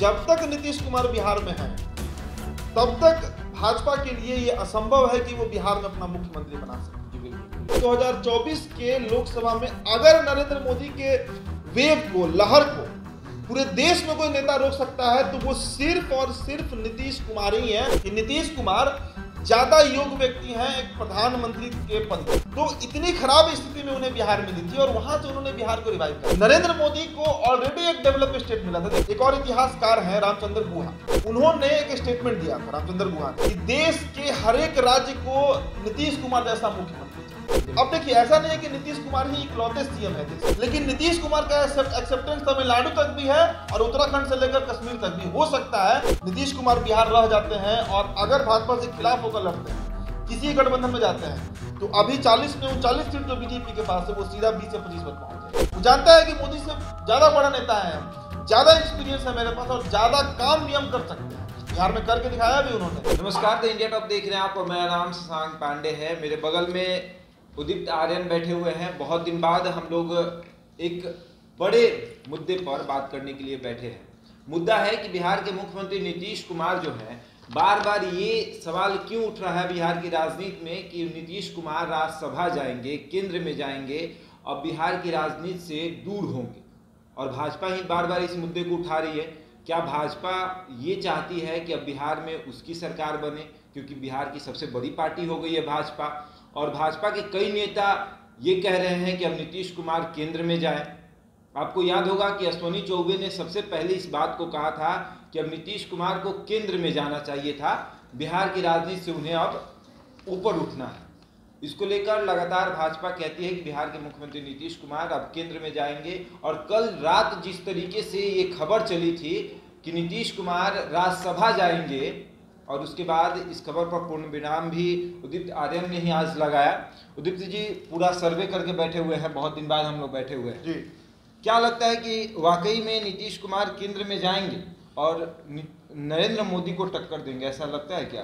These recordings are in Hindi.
जब तक नीतीश कुमार बिहार में हैं, तब तक भाजपा के लिए ये असंभव है कि वो बिहार में अपना मुख्यमंत्री बना सके। 2024 के लोकसभा में अगर नरेंद्र मोदी के वेव को, लहर को पूरे देश में कोई नेता रोक सकता है तो वो सिर्फ और सिर्फ नीतीश कुमार ही है। कि नीतीश कुमार ज्यादा योग्य व्यक्ति हैं एक प्रधानमंत्री के पद पर। तो इतनी खराब स्थिति में उन्हें बिहार मिली थी और वहां से उन्होंने बिहार को रिवाइव किया। नरेंद्र मोदी को ऑलरेडी एक डेवलप स्टेट मिला था। एक और इतिहासकार हैं रामचंद्र गुहा, उन्होंने एक स्टेटमेंट दिया था, रामचंद्र गुहा, कि देश के हर एक राज्य को नीतीश कुमार जैसा मुख्यमंत्री। अब देखिए, ऐसा नहीं है कि नीतीश कुमार ही इकलौते सीएम है, लेकिन नीतीश कुमार का एक्सेप्टेंस तमिलनाडु तक भी है और उत्तराखंड से लेकर कश्मीर तक भी। हो सकता है नीतीश कुमार बिहार रह जाते हैं और अगर भाजपा से खिलाफ होकर लड़ते हैं, किसी गठबंधन में जाते हैं, तो अभी 40 में 39 सीट जो बीजेपी के पास है वो सीधा 20 से 25 तक पहुंच जाए। वो जानता है कि मोदी से ज्यादा बड़ा नेता है, ज्यादा एक्सपीरियंस है मेरे पास और ज्यादा काम भी हम कर सकते हैं। बिहार में करके दिखाया भी उन्होंने। नमस्कार, द इंडिया टॉप देख रहे हैं आप और मेरा नाम शशांक पांडे है। मेरे बगल में उदित आर्यन बैठे हुए हैं। बहुत दिन बाद हम लोग एक बड़े मुद्दे पर बात करने के लिए बैठे हैं। मुद्दा है कि बिहार के मुख्यमंत्री नीतीश कुमार जो हैं, बार बार ये सवाल क्यों उठ रहा है बिहार की राजनीति में कि नीतीश कुमार राज्यसभा जाएंगे, केंद्र में जाएंगे और बिहार की राजनीति से दूर होंगे। और भाजपा ही बार बार इस मुद्दे को उठा रही है। क्या भाजपा ये चाहती है कि अब बिहार में उसकी सरकार बने, क्योंकि बिहार की सबसे बड़ी पार्टी हो गई है भाजपा। और भाजपा के कई नेता ये कह रहे हैं कि अब नीतीश कुमार केंद्र में जाए। आपको याद होगा कि अश्विनी चौबे ने सबसे पहले इस बात को कहा था कि अब नीतीश कुमार को केंद्र में जाना चाहिए था, बिहार की राजनीति से उन्हें अब ऊपर उठना है। इसको लेकर लगातार भाजपा कहती है कि बिहार के मुख्यमंत्री नीतीश कुमार अब केंद्र में जाएंगे। और कल रात जिस तरीके से ये खबर चली थी कि नीतीश कुमार राज्यसभा जाएंगे और उसके बाद इस खबर पर पूर्ण विराम भी उदित आर्यन ने ही आज लगाया। उदित जी पूरा सर्वे करके बैठे हुए हैं, बहुत दिन बाद हम लोग बैठे हुए हैं जी। क्या लगता है कि वाकई में नीतीश कुमार केंद्र में जाएंगे और नरेंद्र मोदी को टक्कर देंगे, ऐसा लगता है क्या?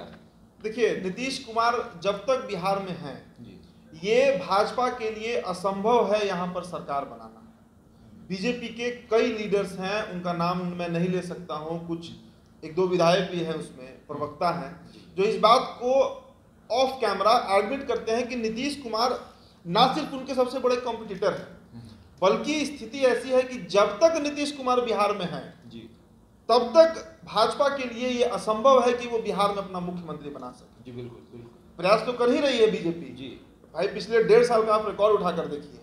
देखिए, नीतीश कुमार जब तक बिहार में हैं, ये भाजपा के लिए असंभव है यहाँ पर सरकार बनाना। बीजेपी के कई लीडर्स हैं, उनका नाम मैं नहीं ले सकता हूँ, कुछ एक दो विधायक भी हैं, उसमें प्रवक्ता हैं, जो इस बात को ऑफ कैमरा एडमिट करते हैं कि नीतीश कुमार ना सिर्फ उनके सबसे बड़े कॉम्पिटिटर हैं, बल्कि स्थिति ऐसी है कि जब तक नीतीश कुमार बिहार में हैं, तब तक भाजपा के लिए ये असंभव है कि वो बिहार में अपना मुख्यमंत्री बना सके। जी बिल्कुल बिल्कुल, प्रयास तो कर ही रही है बीजेपी जी। भाई पिछले 1.5 साल का आप रिकॉर्ड उठाकर देखिए,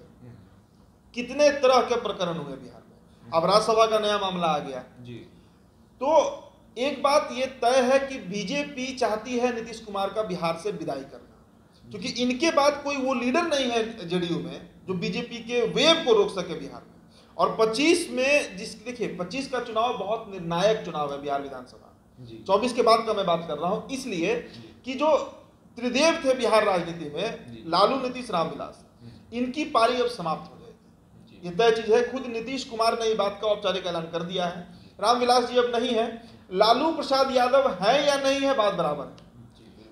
कितने तरह के प्रकरण हुए बिहार में। अब राज्यसभा का नया मामला आ गया जी। तो एक बात ये तय है कि बीजेपी चाहती है नीतीश कुमार का बिहार से विदाई करना, क्योंकि इनके बाद कोई वो लीडर नहीं है जेडीयू में जो बीजेपी के वेव को रोक सके बिहार में। और 25 में देखिए 25 का चुनाव बहुत निर्णायक चुनाव है बिहार विधानसभा। 24 के बाद का मैं बात कर रहा हूं, इसलिए कि जो त्रिदेव थे बिहार राजनीति में, लालू, नीतीश, रामविलास, इनकी पारी अब समाप्त हो जाएगी। ये तय चीज है। खुद नीतीश कुमार ने इस बात का औपचारिक ऐलान कर दिया है। रामविलास जी अब नहीं है, लालू प्रसाद यादव है या नहीं है, बात बराबर है।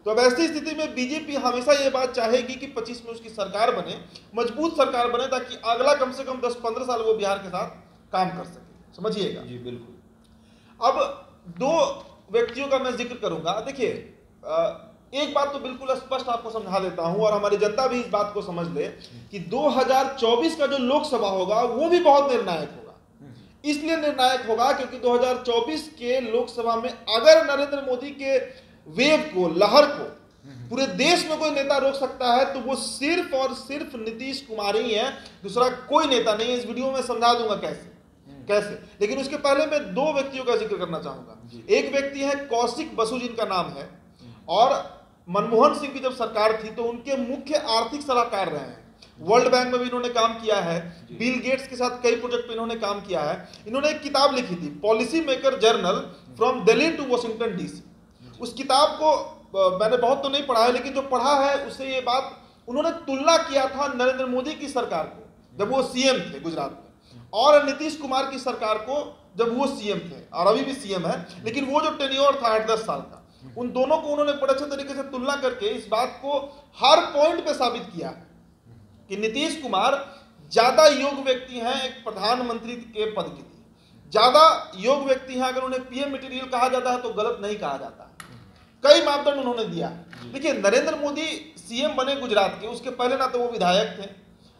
तो अब ऐसी स्थिति में बीजेपी हमेशा ये बात चाहेगी कि 25 में उसकी सरकार बने, मजबूत सरकार बने, ताकि अगला कम से कम 10-15 साल वो बिहार के साथ काम कर सके। समझिएगा जी बिल्कुल। अब दो व्यक्तियों का मैं जिक्र करूंगा। देखिए, एक बात तो बिल्कुल स्पष्ट आपको समझा देता हूं और हमारी जनता भी इस बात को समझ ले कि 2024 का जो लोकसभा होगा वो भी बहुत निर्णायक होगा। इसलिए निर्णायक होगा क्योंकि 2024 के लोकसभा में अगर नरेंद्र मोदी के वेव को, लहर को पूरे देश में कोई नेता रोक सकता है तो वो सिर्फ और सिर्फ नीतीश कुमार ही है, दूसरा कोई नेता नहीं है। इस वीडियो में समझा दूंगा कैसे। लेकिन उसके पहले मैं दो व्यक्तियों का जिक्र करना चाहूंगा। एक व्यक्ति है कौशिक बसु, जिनका नाम है, और मनमोहन सिंह की जब सरकार थी तो उनके मुख्य आर्थिक सलाहकार रहे हैं। वर्ल्ड बैंक में भी इन्होंने काम किया है, बिल गेट्स के साथ कई प्रोजेक्ट पे इन्होंने काम किया है। इन्होंने एक किताब लिखी थी, policy maker journal from Delhi to Washington DC. उस किताब को मैंने बहुत तो नहीं पढ़ा है, लेकिन जो पढ़ा है उससे ये बात, उन्होंने तुलना किया था नरेंद्र मोदी की सरकार को जब वो सीएम थे गुजरात में, और नीतीश कुमार की सरकार को जब वो सीएम थे, और अभी भी सीएम है, लेकिन वो जो टेन्योर था 8-10 साल का, उन दोनों को उन्होंने बड़े अच्छे तरीके से तुलना करके इस बात को हर पॉइंट पे साबित किया है कि नीतीश कुमार ज्यादा योग्य व्यक्ति हैं एक प्रधानमंत्री के पद के लिए। ज्यादा योग्य व्यक्ति हैं, अगर उन्हें पीएम मटेरियल कहा जाता है तो गलत नहीं कहा जाता। कई मापदंड उन्होंने दिया। देखिए, नरेंद्र मोदी सीएम बने गुजरात के, उसके पहले ना तो वो विधायक थे,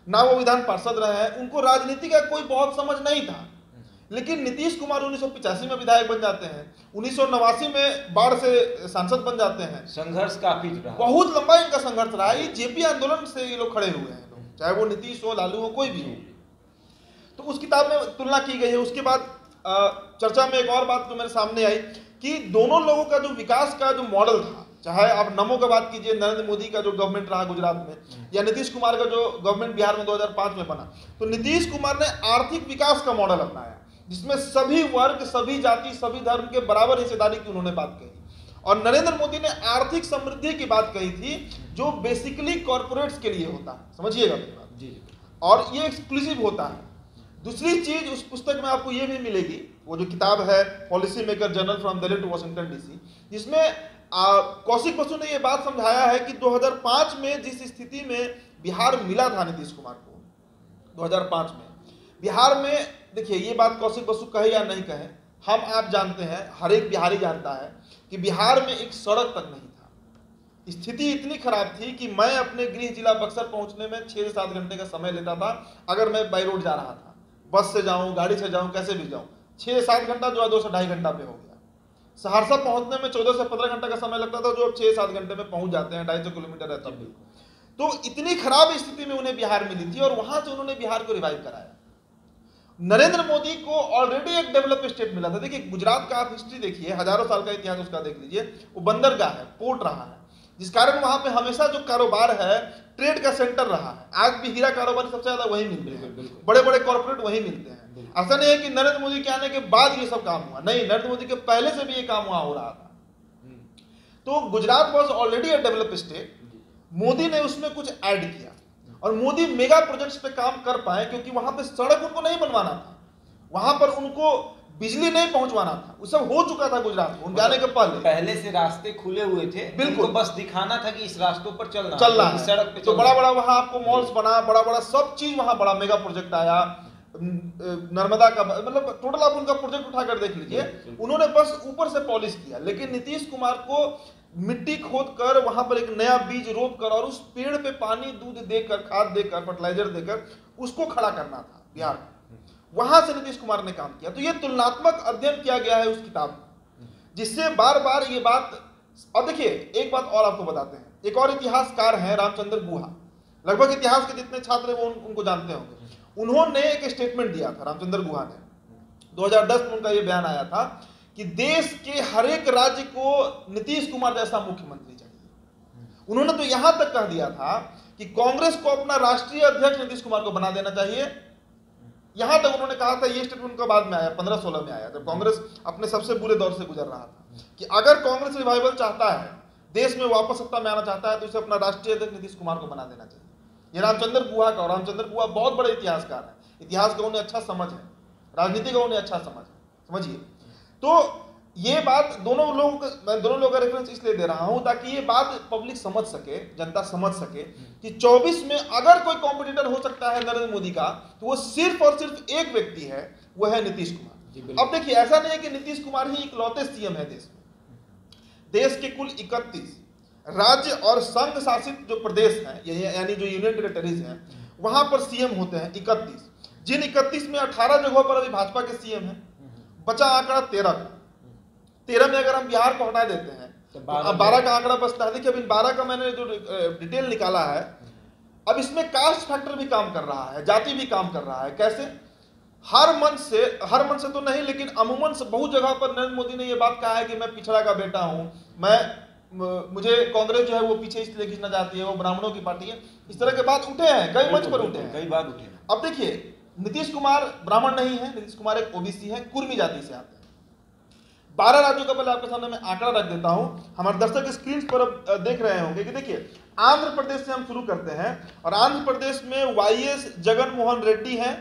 ना वो विधान पार्षद रहे हैं, उनको राजनीति का कोई बहुत समझ नहीं था। लेकिन नीतीश कुमार 1985 में विधायक बन जाते हैं, 1989 में बाढ़ से सांसद बन जाते हैं। संघर्ष काफी रहा, बहुत लंबा इनका संघर्ष रहा। ये जेपी आंदोलन से ये लोग खड़े हुए हैं, चाहे वो नीतीश हो, लालू हो, कोई भी हो। तो उस किताब में तुलना की गई है। उसके बाद चर्चा में एक और बात जो मेरे सामने आई कि दोनों लोगों का जो विकास का जो मॉडल था, चाहे आप नमो का बात कीजिए, नरेंद्र मोदी का जो गवर्नमेंट रहा गुजरात में, या नीतीश कुमार का जो गवर्नमेंट बिहार में 2005 में बना, तो नीतीश कुमार ने आर्थिक विकास का मॉडल अपनाया, जिसमें सभी वर्ग, सभी जाति, सभी धर्म के बराबर हिस्सेदारी की उन्होंने बात कही। और नरेंद्र मोदी ने आर्थिक समृद्धि की बात कही थी, जो बेसिकली कॉर्पोरेट्स के लिए होता है, समझिएगा मेरी बात जी, और ये एक्सक्लूसिव होता है। दूसरी चीज उस पुस्तक में आपको ये भी मिलेगी, वो जो किताब है policy maker journal from Delhi to Washington DC, जिसमें कौशिक बसु ने ये बात समझाया है कि 2005 में जिस स्थिति में बिहार मिला था नीतीश कुमार को, 2005 में बिहार में, देखिए ये बात कौशिक बसु कहे या नहीं कहे, हम आप जानते हैं, हर एक बिहारी जानता है कि बिहार में एक सड़क तक नहीं था। स्थिति इतनी खराब थी कि मैं अपने गृह जिला बक्सर पहुंचने में 6 से 7 घंटे का समय लेता था, अगर मैं बाई रोड जा रहा था, बस से जाऊं, गाड़ी से जाऊं, कैसे भी जाऊं, 6 से 7 घंटा जो है 2 से 2.5 घंटा पे हो गया। सहरसा पहुंचने में 14 से 15 घंटा का समय लगता था, जो अब 6 से 7 घंटे में पहुंच जाते हैं, 250 किलोमीटर है तब भी। तो इतनी खराब स्थिति में उन्हें बिहार मिली थी, और वहां से उन्होंने बिहार को रिवाइव कराया। नरेंद्र मोदी को ऑलरेडी एक डेवलप स्टेट मिला था। देखिए, गुजरात का आप हिस्ट्री देखिए, हजारों साल का इतिहास उसका देख लीजिए, वो बंदरगाह है, पोर्ट रहा है, जिस कारण वहां पे हमेशा जो कारोबार है, ट्रेड का सेंटर रहा है। आज भी हीरा कारोबार सबसे ज्यादा वही मिलते हैं, बड़े बड़े कॉर्पोरेट वही मिलते हैं। ऐसा नहीं है कि नरेंद्र मोदी के आने के बाद ये सब काम हुआ, नहीं, नरेंद्र मोदी के पहले से भी ये काम वहां हो रहा था। तो Gujarat was already a develop state, Modi ने उसमें कुछ ऐड किया, और मोदी मेगा प्रोजेक्ट्स पे काम कर पाए, क्योंकि वहां पे सड़क उनको नहीं बनवाना था, वहां पर उनको बिजली नहीं पहुंचवाना था, वो सब हो चुका था गुजरात में उनके आने के पहले से रास्ते खुले हुए थे, बिल्कुल, बस दिखाना था कि इस रास्तों पर चलना है, सड़क पे। तो बड़ा बड़ा वहां आपको मॉल्स बना, बड़ा बड़ा सब चीज वहां, बड़ा मेगा प्रोजेक्ट आया, नर्मदा का, मतलब टोटल आप उनका प्रोजेक्ट उठाकर देख लीजिए। उन्होंने बस ऊपर से पॉलिश किया, लेकिन नीतीश कुमार को मिट्टी खोद कर, वहां पर एक नया बीज रोप कर, और उस पेड़ पे पानी, दूध देकर, खाद देकर, फर्टिलाइजर देकर उसको खड़ा करना था बिहार में। वहां से नीतीश कुमार ने काम किया। तो ये तुलनात्मक अध्ययन किया गया है उस किताब में, जिससे बार बार ये बात। और देखिए, एक बात और आपको बताते हैं, एक और इतिहासकार हैं रामचंद्र गुहा, लगभग इतिहास के जितने छात्र हैं वो उनको जानते होंगे। उन्होंने एक स्टेटमेंट दिया था, रामचंद्र गुहा ने, 2010 में उनका ये बयान आया था कि देश के हर एक राज्य को नीतीश कुमार जैसा मुख्यमंत्री चाहिए। उन्होंने तो यहां तक कह दिया था कि कांग्रेस को अपना राष्ट्रीय अध्यक्ष नीतीश कुमार को बना देना चाहिए। यहां तक उन्होंने कहा था, ये स्टेटमेंट का बाद में आया, 15-16 में आया, जब कांग्रेस अपने सबसे बुरे दौर से गुजर रहा था, कि अगर कांग्रेस रिवाइवल चाहता है, देश में वापस सत्ता में आना चाहता है, तो उसे अपना राष्ट्रीय अध्यक्ष नीतीश कुमार को बना देना चाहिए। ये रामचंद्र गुहा का, और रामचंद्र गुहा बहुत बड़े इतिहासकार है, इतिहास का उन्हें अच्छा समझ है, राजनीति का उन्हें अच्छा समझ है, समझिए। तो ये बात दोनों लोगों का रेफरेंस इसलिए दे रहा हूं ताकि ये बात पब्लिक समझ सके, जनता समझ सके कि 24 में अगर कोई कॉम्पिटिटर हो सकता है नरेंद्र मोदी का, तो वो सिर्फ और सिर्फ एक व्यक्ति है, वो है नीतीश कुमार। अब देखिए, ऐसा नहीं है कि नीतीश कुमार ही इकलौते सीएम है देश में। देश के कुल 31 राज्य और संघ शासित जो प्रदेश हैं, यानी जो यूनियन टेरिटरीज हैं, वहां पर सीएम होते हैं 31। जिन 31 में 18 जगहों पर अभी भाजपा के सीएम है, बचा आंकड़ा 13 में अगर हम बिहार को हटा देते हैं तो 12 का आंकड़ा बचता है। देखिए, अब इन 12 का मैंने जो डिटेल निकाला है, अब इसमें कास्ट फैक्टर भी काम कर रहा है, जाति भी काम कर रहा है। कैसे? हर मन से तो नहीं, लेकिन अमूमन से बहुत जगह पर नरेंद्र मोदी ने यह बात कहा है कि मैं पिछड़ा का बेटा हूं, मुझे कांग्रेस जो है वो पीछे इसलिए खींचना चाहती है, वो ब्राह्मणों की पार्टी है। इस तरह के बात उठे हैं, कई मंच पर उठे हैं, कई बार उठे। अब देखिए, नीतीश कुमार ब्राह्मण नहीं है, नीतीश कुमार एक ओबीसी है, कुर्मी जाति से आते हैं। 12 राज्यों का पहले आपके सामने मैं आंकड़ा रख देता हूं, हमारे दर्शक स्क्रीन पर अब देख रहे होंगे कि देखिए, आंध्र प्रदेश से हम शुरू करते हैं, और आंध्र प्रदेश में वाईएस जगन मोहन रेड्डी हैं,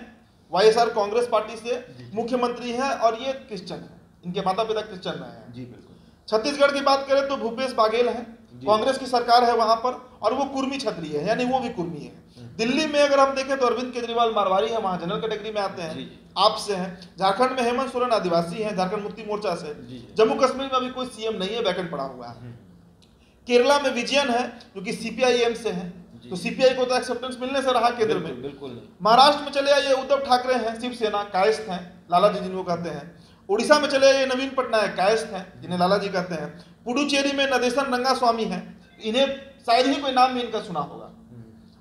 वाईएसआर कांग्रेस पार्टी से मुख्यमंत्री हैं, और ये क्रिश्चियन है, इनके माता पिता क्रिश्चियन रहे हैं। जी बिल्कुल। छत्तीसगढ़ की बात करें तो भूपेश बाघेल है, कांग्रेस की सरकार है वहां पर, और वो कुर्मी क्षत्रिय है, यानी वो भी कुर्मी है। दिल्ली में अगर हम देखें तो अरविंद केजरीवाल मारवाड़ी है, वहां जनरल कैटेगरी में आते हैं। आपसे हैं। झारखंड में हेमंत सोरेन आदिवासी हैं, झारखंड मुक्ति मोर्चा से। जम्मू कश्मीर में अभी कोई सीएम नहीं है, वैकेंट पड़ा हुआ है। केरला में विजयन है जो कि सीपीआईएम से है, तो सीपीआई को तो एक्सेप्टेंस मिलने से रहा केंद्र में। बिल्कुल नहीं। महाराष्ट्र में चले आइए, उद्धव ठाकरे हैं, शिवसेना, कायस्थ हैं, लालाजी जिनको कहते हैं। उड़ीसा में चले आइए, नवीन पटनायक, कायस्थ हैं, जिन्हें लालाजी कहते हैं। पुडुचेरी में नदेशन रंगास्वामी हैं, इन्हें शायद ही कोई नाम भी इनका सुना होगा।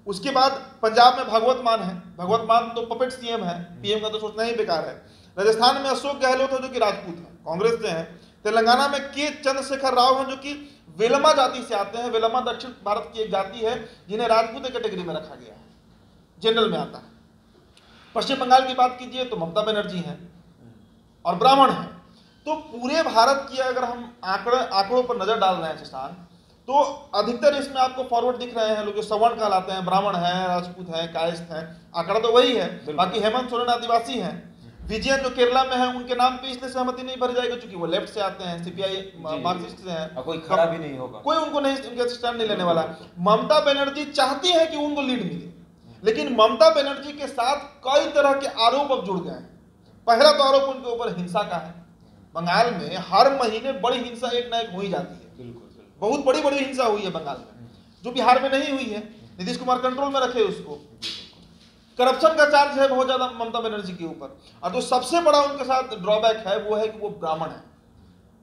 उसके बाद पंजाब में भगवत मान है, भगवत मान तो पपेट सीएम है, पीएम का तो सोचना ही बेकार है। राजस्थान में अशोक गहलोत है जो कि राजपूत है, कांग्रेस से हैं। तेलंगाना में के चंद्रशेखर राव हैं जो कि वेलमा जाति से आते हैं। वेलमा दक्षिण भारत की एक जाति है जिन्हें राजपूत कैटेगरी में रखा गया है, जनरल में आता है। पश्चिम बंगाल की बात कीजिए तो ममता बनर्जी हैं और ब्राह्मण हैं। तो पूरे भारत की अगर हम आंकड़ों पर नजर डाल रहे हैं किसान, तो अधिकतर इसमें आपको फॉरवर्ड दिख रहे हैं लोग जो सवर्ण कहलाते हैं, ब्राह्मण हैं, राजपूत हैं, कायस्थ हैं, आंकड़ा तो वही है। बाकी हेमंत सोरेन आदिवासी हैं, विजयन जो केरला में है उनके नाम पे इसलिए सहमति नहीं भरी जाएगी क्योंकि वो लेफ्ट से आते हैं, सीपीआई मार्क्सिस्ट से हैं, कोई खड़ा भी नहीं होगा, कोई उनको नहीं, उनके स्टैंड नहीं लेने वाला। ममता बनर्जी चाहती है कि उनको लीड मिले, लेकिन ममता बनर्जी के साथ कई तरह के आरोप अब जुड़ गए हैं। पहला तो आरोप उनके ऊपर हिंसा का है। बंगाल में हर महीने बड़ी हिंसा एक न एक हो ही जाती है, बहुत बड़ी बड़ी हिंसा हुई है बंगाल में, जो बिहार में नहीं हुई है। नीतीश कुमार कंट्रोल में रखे उसको। करप्शन का चार्ज है बहुत ज्यादा ममता बनर्जी के ऊपर, और जो सबसे बड़ा उनके साथ ड्रॉबैक है वो है कि वो ब्राह्मण है,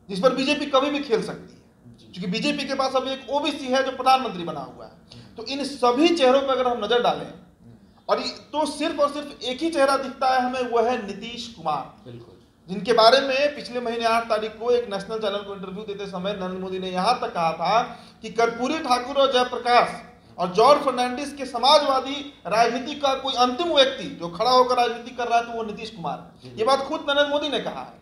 जिस पर बीजेपी कभी भी खेल सकती है, क्योंकि बीजेपी के पास अभी एक ओबीसी है जो प्रधानमंत्री बना हुआ है। तो इन सभी चेहरों पर अगर हम नजर डालें और सिर्फ एक ही चेहरा दिखता है हमें, वो है नीतीश कुमार, जिनके बारे में पिछले महीने 8 तारीख को एक नेशनल चैनल को इंटरव्यू देते समय नरेंद्र मोदी ने यहां तक कहा था कि कर्पूरी ठाकुर और जयप्रकाश और जॉर्ज फर्नांडिस के समाजवादी राजनीति का कोई अंतिम व्यक्ति जो खड़ा होकर राजनीति कर रहा है तो वो नीतीश कुमार है। ये बात खुद नरेंद्र मोदी ने कहा है।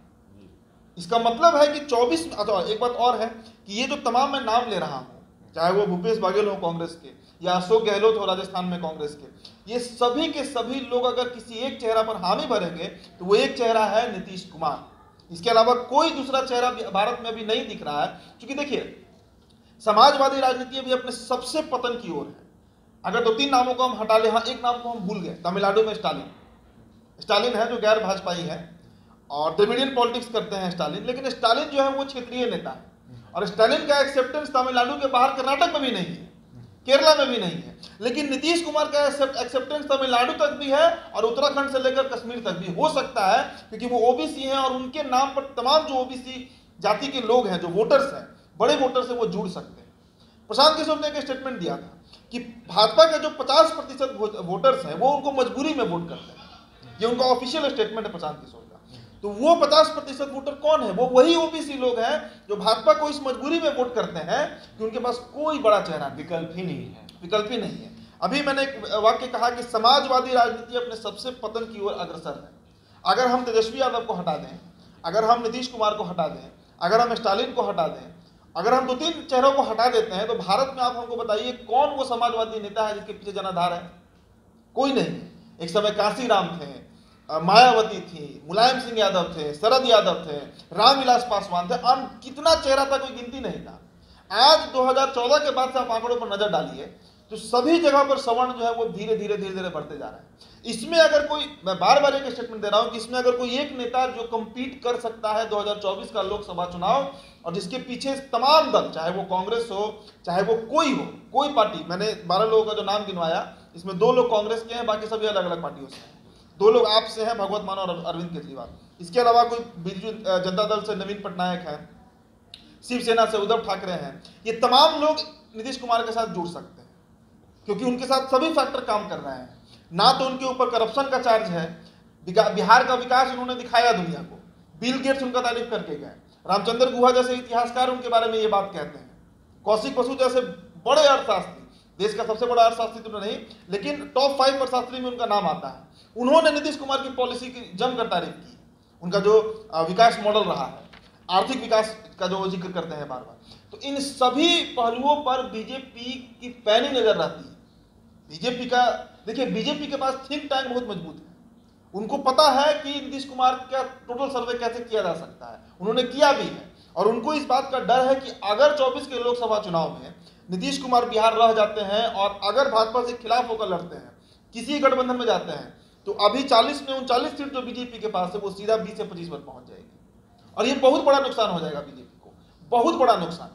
इसका मतलब है कि 24, एक बात और है कि ये जो तमाम मैं नाम ले रहा हूं, चाहे वो भूपेश बघेल हो कांग्रेस के या अशोक गहलोत हो राजस्थान में कांग्रेस के, ये सभी के सभी लोग अगर किसी एक चेहरा पर हामी भरेंगे तो वो एक चेहरा है नीतीश कुमार। इसके अलावा कोई दूसरा चेहरा भारत में अभी नहीं दिख रहा है, क्योंकि देखिए समाजवादी राजनीति अभी अपने सबसे पतन की ओर है। अगर 2-3 नामों को हम हटा ले, हाँ एक नाम को हम भूल गए, तमिलनाडु में स्टालिन है जो गैर भाजपाई है और द्रविडियन पॉलिटिक्स करते हैं स्टालिन, लेकिन स्टालिन जो है वो क्षेत्रीय नेता है और स्टालिन का एक्सेप्टेंस तमिलनाडु के बाहर कर्नाटक में भी नहीं है, केरला में भी नहीं है। लेकिन नीतीश कुमार का एक्सेप्टेंस तमिलनाडु तक भी है और उत्तराखंड से लेकर कश्मीर तक भी हो सकता है, क्योंकि वो ओबीसी हैं और उनके नाम पर तमाम जो ओबीसी जाति के लोग हैं, जो वोटर्स हैं, बड़े वोटर से वो जुड़ सकते हैं। प्रशांत किशोर ने एक स्टेटमेंट दिया था कि भाजपा के जो 50% वोटर्स हैं वो उनको मजबूरी में वोट करते हैं। ये उनका ऑफिशियल स्टेटमेंट है प्रशांत किशोर का। तो वो 50% वोटर कौन है? वो वही ओबीसी लोग हैं जो भाजपा को इस मजबूरी में वोट करते हैं कि उनके पास कोई बड़ा चेहरा विकल्प ही नहीं है। अभी मैंने एक वाक्य कहा कि समाजवादी राजनीति अपने सबसे पतन की ओर अग्रसर है। अगर हम तेजस्वी यादव को हटा दें, अगर हम नीतीश कुमार को हटा दें, अगर हम स्टालिन को हटा दें, अगर हम 2-3 चेहरों को हटा देते हैं, तो भारत में आप हमको बताइए कौन वो समाजवादी नेता है जिसके पीछे जनाधार है? कोई नहीं है। एक समय कांसीराम थे, मायावती थी, मुलायम सिंह यादव थे, शरद यादव थे, रामविलास पासवान थे, कितना चेहरा था कोई गिनती नहीं था। आज 2014 के बाद से आप आंकड़ों पर नजर डालिए तो सभी जगह पर सवर्ण जो है वो धीरे धीरे बढ़ते जा रहे हैं। इसमें अगर कोई, मैं बार बार एक स्टेटमेंट दे रहा हूं कि इसमें अगर कोई एक नेता जो कंपीट कर सकता है 2024 का लोकसभा चुनाव और जिसके पीछे तमाम दल, चाहे वो कांग्रेस हो, चाहे वो कोई पार्टी, मैंने 12 लोगों का जो नाम गिनवाया इसमें 2 लोग कांग्रेस के हैं, बाकी सभी अलग अलग पार्टियों से हैं। 2 लोग आप से हैं, भगवत मान और अरविंद केजरीवाल। इसके अलावा कोई बीजू जनता दल से नवीन पटनायक है, शिवसेना से उद्धव ठाकरे हैं। ये तमाम लोग नीतीश कुमार के साथ जुड़ सकते हैं क्योंकि उनके साथ सभी फैक्टर काम कर रहे हैं। ना तो उनके ऊपर करप्शन का चार्ज है, बिहार का विकास उन्होंने दिखाया दुनिया को, बिल गेट्स उनका तारीफ करके गए, रामचंद्र गुहा जैसे इतिहासकार उनके बारे में ये बात कहते हैं, कौशिक बसु जैसे बड़े अर्थशास्त्री, देश का सबसे बड़ा अर्थशास्त्री तो नहीं लेकिन टॉप 5 अर्थशास्त्री में उनका नाम आता है, उन्होंने नीतीश कुमार की पॉलिसी की जमकर तारीफ की। उनका जो विकास मॉडल रहा है, आर्थिक विकास का जो जिक्र करते हैं बार बार, तो इन सभी पहलुओं पर बीजेपी की पैनी नजर रहती है। बीजेपी का देखिए, बीजेपी के पास थिंक टैंक बहुत मजबूत है, उनको पता है कि नीतीश कुमार का टोटल सर्वे कैसे किया जा सकता है, उन्होंने किया भी है और उनको इस बात का डर है कि अगर 24 के लोकसभा चुनाव में नीतीश कुमार बिहार रह जाते हैं और अगर भाजपा से खिलाफ होकर लड़ते हैं, किसी गठबंधन में जाते हैं, तो अभी 40 में 39 सीट जो बीजेपी के पास है वो सीधा 20 से 25 पर पहुंच जाएगी और ये बहुत बड़ा नुकसान हो जाएगा बीजेपी को, बहुत बड़ा नुकसान।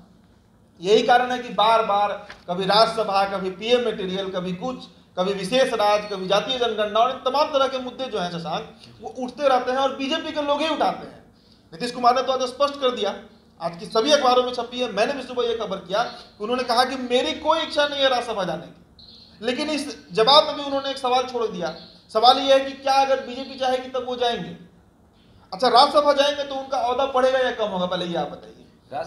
यही कारण है कि बार बार कभी राज्यसभा, कभी पीएम मटेरियल, कभी कुछ, कभी विशेष राज्य, कभी जातीय जनगणना और तमाम तरह के मुद्दे जो हैं शशांक वो उठते रहते हैं और बीजेपी के लोग ही उठाते हैं। नीतीश कुमार ने तो आज स्पष्ट कर दिया, आज की सभी अखबारों में छपी है, मैंने भी सुबह यह खबर किया कि उन्होंने कहा कि मेरी कोई इच्छा नहीं है राज्यसभा जाने की। लेकिन इस जवाब में भी उन्होंने एक सवाल छोड़ दिया। सवाल यह है कि क्या अगर बीजेपी चाहेगी तब वो जाएंगे? अच्छा, राज्यसभा जाएंगे तो उनका औहदा बढ़ेगा या कम होगा, पहले ये आप बताइए।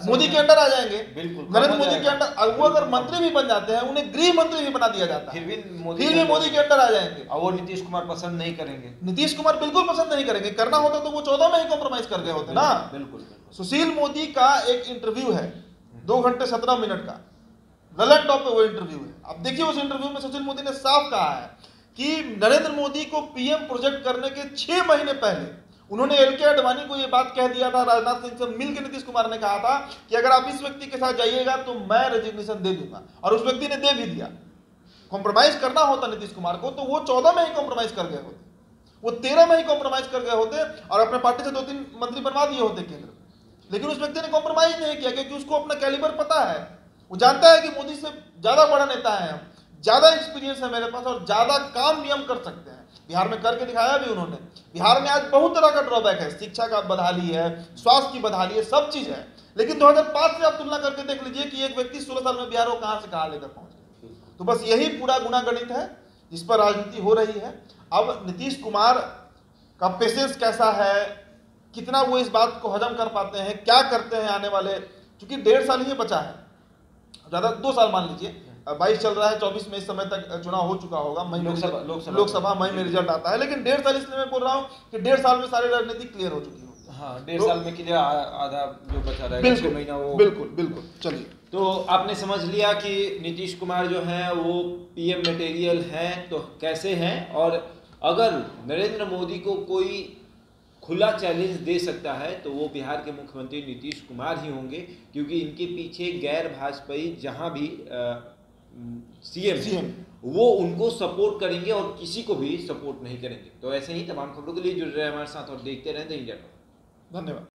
मोदी के अंडर आ जाएंगे, बिल्कुल नरेंद्र मोदी के अंडर। वो अगर मंत्री भी बन जाते हैं, उन्हें गृह मंत्री भी बना दिया जाता है, फिर भी मोदी के अंडर आ जाएंगे और वो नीतीश कुमार पसंद नहीं करेंगे। नीतीश कुमार बिल्कुल पसंद नहीं करेंगे। करना होता तो वो 14 में ही कॉम्प्रोमाइज कर गए होते ना। बिल्कुल। सुशील मोदी का एक इंटरव्यू है 2 घंटे 17 मिनट का, ललन टॉप पे वो इंटरव्यू है। अब देखिए उस इंटरव्यू में सुशील मोदी ने साफ कहा है कि नरेंद्र मोदी को पीएम प्रोजेक्ट करने के 6 महीने पहले उन्होंने एलके आडवाणी को ये बात कह दिया था, राजनाथ सिंह से मिलकर नीतीश कुमार ने कहा था कि अगर आप इस व्यक्ति के साथ जाइएगा तो मैं रेजिग्नेशन दे दूंगा, और उस व्यक्ति ने दे भी दिया। कॉम्प्रोमाइज करना होता नीतीश कुमार को तो वो 14 में ही कॉम्प्रोमाइज कर गए होते, वो 13 में ही कॉम्प्रोमाइज कर गए होते और अपने पार्टी से 2-3 मंत्री बनवा दिए होते केंद्र। लेकिन उस व्यक्ति ने कॉम्प्रोमाइज नहीं किया क्योंकि उसको अपना कैलिबर पता है। वो जानता है कि मोदी से ज्यादा बड़ा नेता है हम, ज्यादा एक्सपीरियंस है मेरे पास और ज्यादा काम भी हम कर सकते हैं। बिहार में करके दिखाया भी उन्होंने। बिहार में आज बहुत तरह का ड्रॉबैक है, शिक्षा का बदहाली है, स्वास्थ्य की बदहाली है, सब चीज है। लेकिन 2005 से आप तुलना करके देख लीजिए कि एक व्यक्ति 16 साल में बिहार को कहां से कहां लेकर पहुंच गया। तो बस यही पूरा गुणागणित है जिस पर राजनीति हो रही है। अब नीतीश कुमार का पेशेंस कैसा है, कितना वो इस बात को हजम कर पाते हैं, क्या करते हैं आने वाले, क्योंकि 1.5 साल ही बचा है, ज्यादा 2 साल मान लीजिए, 22 चल रहा है, 24 में इस समय तक चुनाव हो चुका होगा, लोकसभा मई में रिजल्ट आता है। लेकिन 1.5 साल इसलिए मैं बोल रहा हूँ कि 1.5 साल में सारी राजनीति क्लियर हो चुकी होगी। हाँ, 1.5 साल में क्लियर, आधा जो बचा रहेगा, बिल्कुल महीना वो बिल्कुल। चलिए, तो आपने समझ लिया कि नीतीश कुमार जो है वो पीएम मटेरियल हैं तो कैसे हैं, और अगर नरेंद्र मोदी को कोई खुला चैलेंज दे सकता है तो वो बिहार के मुख्यमंत्री नीतीश कुमार ही होंगे, क्योंकि इनके पीछे गैर भाजपाई जहां भी सीएम वो उनको सपोर्ट करेंगे और किसी को भी सपोर्ट नहीं करेंगे। तो ऐसे ही तमाम खबरों के लिए जुड़ रहे हैं हमारे साथ और देखते रहें द इंडिया टॉक। धन्यवाद।